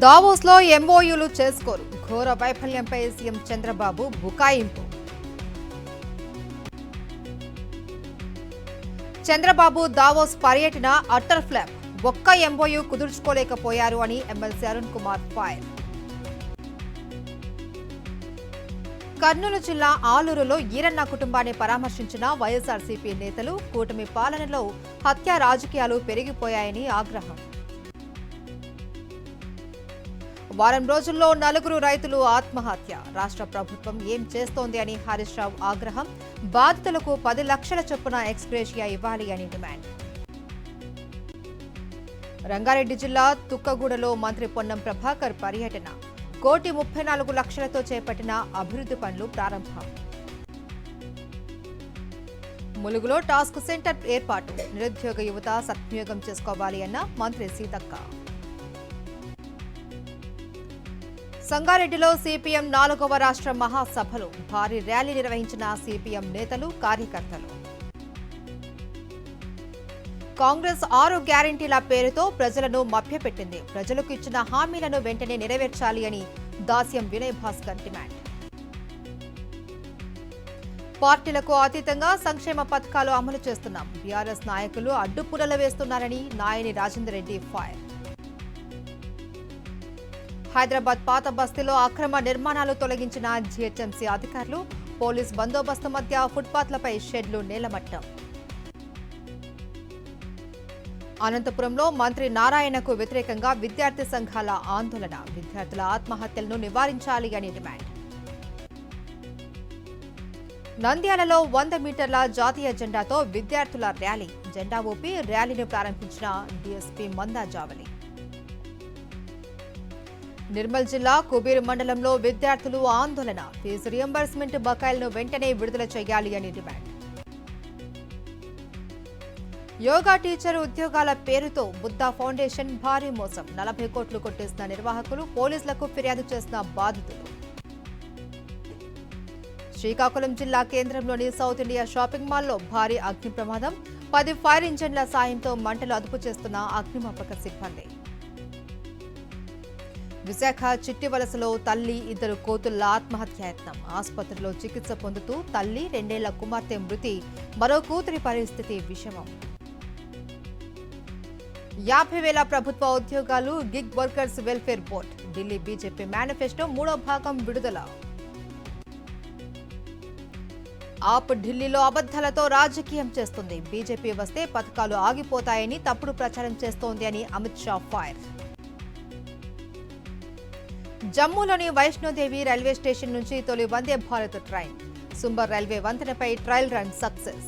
దావోస్లో ఎంఓయూలు చేసుకోరు. ఘోర వైఫల్యంపై CM Chandrababu బుకాయింపు. Chandrababu Davos పర్యటన అట్టర్ ఫ్లాప్. ఒక్క ఎంఓయూ కుదుర్చుకోలేకపోయారు అని ఎమ్మెల్సీ అరుణ్ కుమార్ ఫైర్. కర్నూలు జిల్లా ఆలూరులో ఈరన్న కుటుంబాన్ని పరామర్శించిన వైఎస్ఆర్సీపీ నేతలు. కూటమి పాలనలో హత్య రాజకీయాలు పెరిగిపోయాయని ఆగ్రహం. వారం రోజుల్లో 4 రైతులు ఆత్మహత్య. రాష్ట్ర ప్రభుత్వం ఏం చేస్తోంది అని హరీష్ రావు ఆగ్రహం. బాధితులకు 10 లక్షల చొప్పున ఎక్స్గ్రేషియా ఇవ్వాలి అని డిమాండ్. రంగారెడ్డి జిల్లా తుక్కగూడలో మంత్రి పొన్నం ప్రభాకర్ పర్యటన. 1,34 లక్షలతో చేపట్టిన అభివృద్ధి పనులు ప్రారంభం. ములుగులో టాస్క్ సెంటర్ ఏర్పాటు. నిరుద్యోగ యువత సద్వినియోగం చేసుకోవాలి అన్న మంత్రి సీతక్క. సంగారెడ్డిలో సిపిఎం 4వ రాష్ట్ర మహాసభలు. భారీ ర్యాలీ నిర్వహించిన సిపిఎం నేతలు, కార్యకర్తలు. కాంగ్రెస్ 6 గ్యారంటీల పేరుతో ప్రజలను మభ్యపెట్టింది. ప్రజలకు ఇచ్చిన హామీలను వెంటనే నెరవేర్చాలి అని దాస్యం వినయ్ భాస్కర్ డిమాండ్. పార్టీలకు అతీతంగా సంక్షేమ పథకాలు అమలు చేస్తున్నాం. బీఆర్ఎస్ నాయకులు అడ్డుపుల్లలు వేస్తున్నారని నాయని రాజేందర్ రెడ్డి ఫైర్. హైదరాబాద్ పాత బస్తీలో అక్రమ నిర్మాణాలు తొలగించిన జీహెచ్ఎంసీ అధికారులు. పోలీస్ బందోబస్తు మధ్య ఫుట్పాత్లపై షెడ్లు నేలమట్టం. అనంతపురంలో మంత్రి నారాయణకు వ్యతిరేకంగా విద్యార్థి సంఘాల ఆందోళన. విద్యార్థుల ఆత్మహత్యలను నివారించాలి అని డిమాండ్. నంద్యాలలో 100 మీటర్ల జాతీయ జెండాతో విద్యార్థుల ర్యాలీ. జెండా ఊపి ర్యాలీని ప్రారంభించిన డీఎస్పీ మందా జావలి. నిర్మల్ జిల్లా కుబీర్ మండలంలో విద్యార్థులు ఆందోళన. ఫీజు రియంబర్స్మెంట్ బకాయిలను వెంటనే విడుదల చేయాలి అని డిమాండ్. యోగా టీచర్ ఉద్యోగాల పేరుతో బుద్ధా ఫౌండేషన్ భారీ మోసం. 40 కోట్లు కొట్టేసిన నిర్వాహకులు. పోలీసులకు ఫిర్యాదు చేసిన బాధితులు. శ్రీకాకుళం జిల్లా కేంద్రంలోని సౌత్ ఇండియా షాపింగ్ మాల్లో భారీ అగ్ని ప్రమాదం. 10 ఫైర్ ఇంజన్ల సాయంతో మంటలు అదుపు చేస్తున్న అగ్నిమాపక సిబ్బంది. విశాఖ చిట్టివలసలో తల్లి, 2 కోతుళ్ల ఆత్మహత్యాయత్నం. ఆసుపత్రిలో చికిత్స పొందుతూ తల్లి, 2 ఏళ్ల కుమార్తె మృతి. మరో కూతురి పరిస్థితి విషమం. 50,000 ప్రభుత్వ ఉద్యోగాలు. Gig workers welfare board. Delhi BJP manifesto 3వ భాగం విడుదల. ఆప్ ఢిల్లీలో అబద్దాలతో రాజకీయం చేస్తుంది. బీజేపీ వస్తే పథకాలు ఆగిపోతాయని తప్పుడు ప్రచారం చేస్తోంది అని అమిత్ షా ఫైర్. జమ్మూలోని వైష్ణోదేవి రైల్వే స్టేషన్ నుంచి తొలి వందే భారత్ ట్రైన్. సుంబర్ రైల్వే వంతెనపై ట్రయల్ రన్ సక్సెస్.